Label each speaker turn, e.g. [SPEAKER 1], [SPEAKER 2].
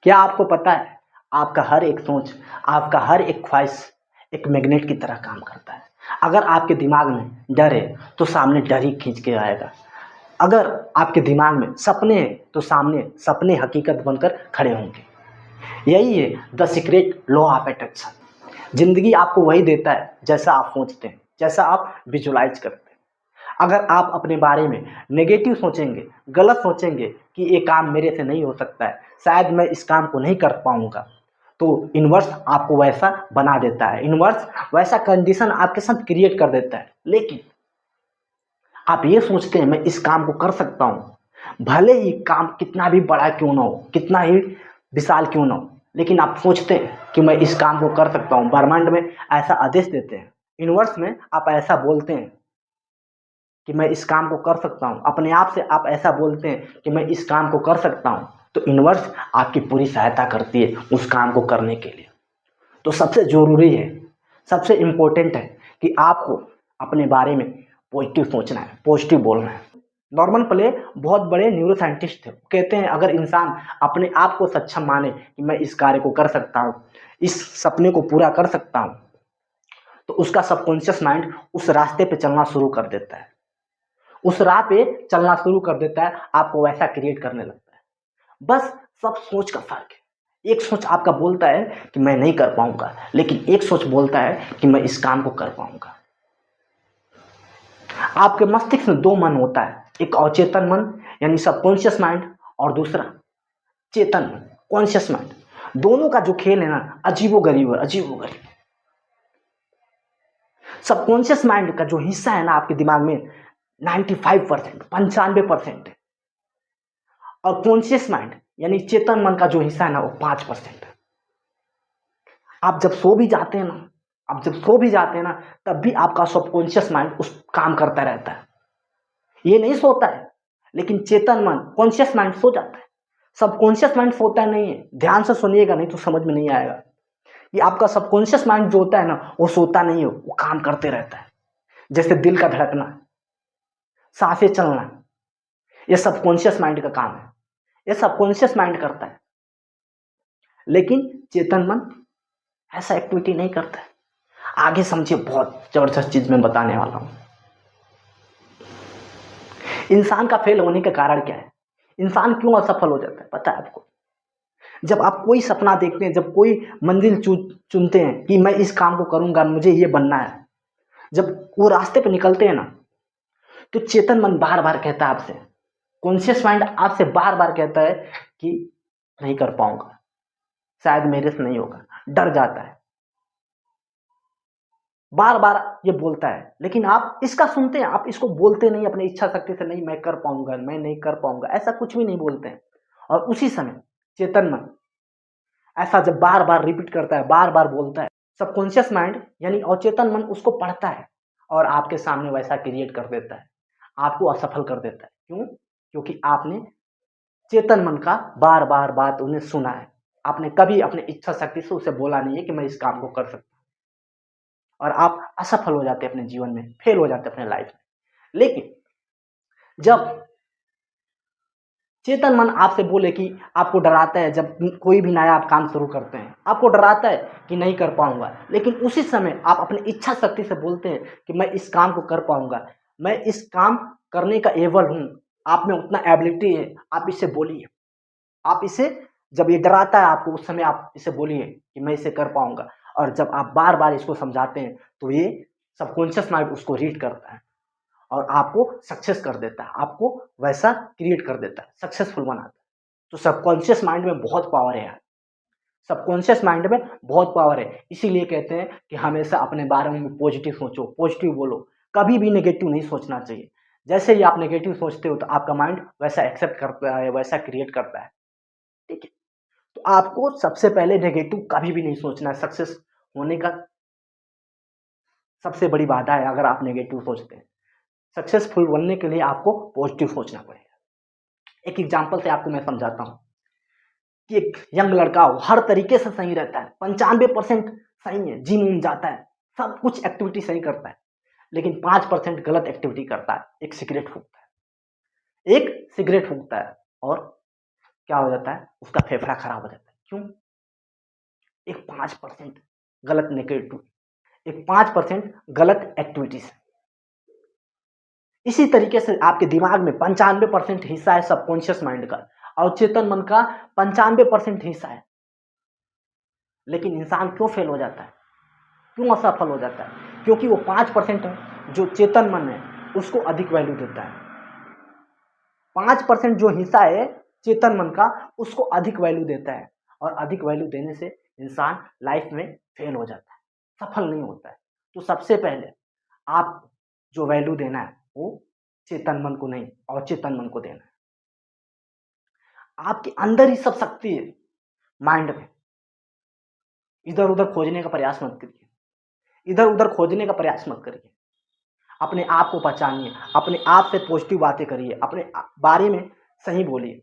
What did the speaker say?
[SPEAKER 1] क्या आपको पता है आपका हर एक सोच, आपका हर एक ख्वाहिश एक मैग्नेट की तरह काम करता है। अगर आपके दिमाग में डर है तो सामने डर ही खींच के आएगा। अगर आपके दिमाग में सपने हैं तो सामने सपने हकीकत बनकर खड़े होंगे। यही है the secret law of attraction. जिंदगी आपको वही देता है जैसा आप सोचते हैं, जैसा आप विजुलाइज करते हैं। अगर आप अपने बारे में नेगेटिव सोचेंगे, गलत सोचेंगे कि ये काम मेरे से नहीं हो सकता है, शायद मैं इस काम को नहीं कर पाऊंगा, तो यूनिवर्स आपको वैसा बना देता है। यूनिवर्स वैसा कंडीशन आपके साथ क्रिएट कर देता है। लेकिन आप ये सोचते हैं मैं इस काम को कर सकता हूँ, भले ही काम कितना भी बड़ा क्यों ना हो, कितना ही विशाल क्यों ना हो, लेकिन आप सोचते हैं कि मैं इस काम को कर सकता हूँ। ब्रह्मांड में ऐसा आदेश देते हैं, यूनिवर्स में आप ऐसा बोलते हैं कि मैं इस काम को कर सकता हूँ, अपने आप से आप ऐसा बोलते हैं कि मैं इस काम को कर सकता हूँ, तो यूनिवर्स आपकी पूरी सहायता करती है उस काम को करने के लिए। तो सबसे ज़रूरी है, सबसे इम्पोर्टेंट है कि आपको अपने बारे में पॉजिटिव सोचना है, पॉजिटिव बोलना है। नॉर्मन प्ले बहुत बड़े न्यूरो साइंटिस्ट थे, कहते हैं अगर इंसान अपने आप को सक्षम माने कि मैं इस कार्य को कर सकता हूँ, इस सपने को पूरा कर सकता हूँ, तो उसका सबकॉन्शियस माइंड उस रास्ते पे चलना शुरू कर देता है, उस राह पे चलना शुरू कर देता है, आपको वैसा क्रिएट करने लगता है। बस सब सोच का फर्क है। एक सोच आपका बोलता है कि मैं नहीं कर पाऊंगा, लेकिन एक सोच बोलता है कि मैं इस काम को कर पाऊंगा। आपके मस्तिष्क में दो मन होता है, एक अवचेतन मन यानी सबकॉन्शियस माइंड, और दूसरा चेतन मन, कॉन्शियस माइंड। दोनों का जो खेल है ना, अजीबोगरीब है, अजीबोगरीब। सबकॉन्शियस माइंड का जो हिस्सा है ना आपके दिमाग में 95%, 95% है, और कॉन्शियस माइंड यानी चेतन मन का जो हिस्सा है ना वो 5% है। आप जब सो भी जाते हैं ना, आप जब सो भी जाते हैं ना, तब भी आपका सबकॉन्शियस माइंड उस काम करता रहता है। ये नहीं सोता है, लेकिन चेतन मन, कॉन्शियस माइंड सो जाता है। सबकॉन्शियस माइंड सोता नहीं है। ध्यान से सुनिएगा, नहीं तो समझ में नहीं आएगा। ये आपका सबकॉन्शियस माइंड जो होता है ना, वो सोता नहीं है, वो काम करते रहता है। जैसे दिल का धड़कना, सांसें चलना, ये सबकॉन्शियस माइंड का काम है, ये सबकॉन्शियस माइंड करता है। लेकिन चेतन मन ऐसा एक्टिविटी नहीं करता है। आगे समझिए, बहुत जबरदस्त चीज मैं बताने वाला हूं। इंसान का फेल होने का कारण क्या है? इंसान क्यों असफल हो जाता है पता है आपको? जब आप कोई सपना देखते हैं, जब कोई मंजिल चुनते हैं कि मैं इस काम को करूंगा, मुझे ये बनना है, जब वो रास्ते पे निकलते हैं ना, तो चेतन मन बार बार कहता है आपसे, कॉन्शियस माइंड आपसे बार बार कहता है कि नहीं कर पाऊंगा, शायद मेरे से नहीं होगा, डर जाता है, बार बार ये बोलता है। लेकिन आप इसका सुनते हैं, आप इसको बोलते नहीं अपनी इच्छा शक्ति से, नहीं मैं कर पाऊंगा, मैं नहीं कर पाऊंगा, ऐसा कुछ भी नहीं बोलते हैं। और उसी समय चेतन मन ऐसा जब बार बार रिपीट करता है, बार बार बोलता है, सबकॉन्शियस माइंड यानी अवचेतन मन उसको पढ़ता है और आपके सामने वैसा क्रिएट कर देता है, आपको असफल कर देता है। क्यों? क्योंकि आपने चेतन मन का बार बार बात उन्हें सुना है, आपने कभी अपने इच्छा शक्ति से उसे बोला नहीं है कि मैं इस काम को कर सकता हूं, और आप असफल हो जाते हैं अपने जीवन में, फेल हो जाते हैं अपने लाइफ में। लेकिन जब चेतन मन आपसे बोले कि आपको डराता है, जब कोई भी नया आप काम शुरू करते हैं आपको डराता है कि नहीं कर पाऊंगा, लेकिन उसी समय आप अपनी इच्छा शक्ति से बोलते हैं कि मैं इस काम को कर पाऊंगा, मैं इस काम करने का एबल हूं, आप में उतना एबिलिटी है, आप इसे बोलिए। आप इसे, जब ये डराता है आपको, उस समय आप इसे बोलिए कि मैं इसे कर पाऊंगा। और जब आप बार बार इसको समझाते हैं तो ये सबकॉन्शियस माइंड उसको रीड करता है और आपको सक्सेस कर देता है, आपको वैसा क्रिएट कर देता है, सक्सेसफुल बनाता है। तो सबकॉन्शियस माइंड में बहुत पावर है यार, सबकॉन्शियस माइंड में बहुत पावर है। इसीलिए कहते हैं कि हमेशा अपने बारे में पॉजिटिव सोचो, पॉजिटिव बोलो, कभी भी नेगेटिव नहीं सोचना चाहिए। जैसे ही आप नेगेटिव सोचते हो तो आपका माइंड वैसा एक्सेप्ट करता है, वैसा क्रिएट करता है। ठीक है, तो आपको सबसे पहले नेगेटिव कभी भी नहीं सोचना है। सक्सेस होने का सबसे बड़ी बाधा है अगर आप नेगेटिव सोचते हैं। सक्सेसफुल बनने के लिए आपको पॉजिटिव सोचना पड़ेगा। एक एग्जांपल से आपको मैं समझाता हूँ कि एक यंग लड़का हो, हर तरीके से सही रहता है, 95% सही है, जिम विम जाता है, सब कुछ एक्टिविटी सही करता है, लेकिन 5% गलत एक्टिविटी करता है। एक सिगरेट फूकता है, एक सिगरेट फूकता है, और क्या हो जाता है, उसका फेफड़ा खराब हो जाता है। क्यों? एक 5% गलत नेगेटिव, एक 5% गलत एक्टिविटीज। इसी तरीके से आपके दिमाग में 95% हिस्सा है सबकॉन्शियस माइंड का, और चेतन मन का 95% हिस्सा है। लेकिन इंसान क्यों फेल हो जाता है, क्यों असफल हो जाता है? क्योंकि वो 5% है जो चेतन मन है उसको अधिक वैल्यू देता है। 5% जो हिस्सा है चेतन मन का उसको अधिक वैल्यू देता है, और अधिक वैल्यू देने से इंसान लाइफ में फेल हो जाता है, सफल नहीं होता है। तो सबसे पहले आप जो वैल्यू देना है वो चेतन मन को नहीं, और चेतन मन को देना है। आपके अंदर ही सब शक्ति है, माइंड में। इधर उधर खोजने का प्रयास मत करिए, इधर उधर खोजने का प्रयास मत करिए। अपने आप को पहचानिए, अपने आप से पॉजिटिव बातें करिए, अपने बारे में सही बोलिए।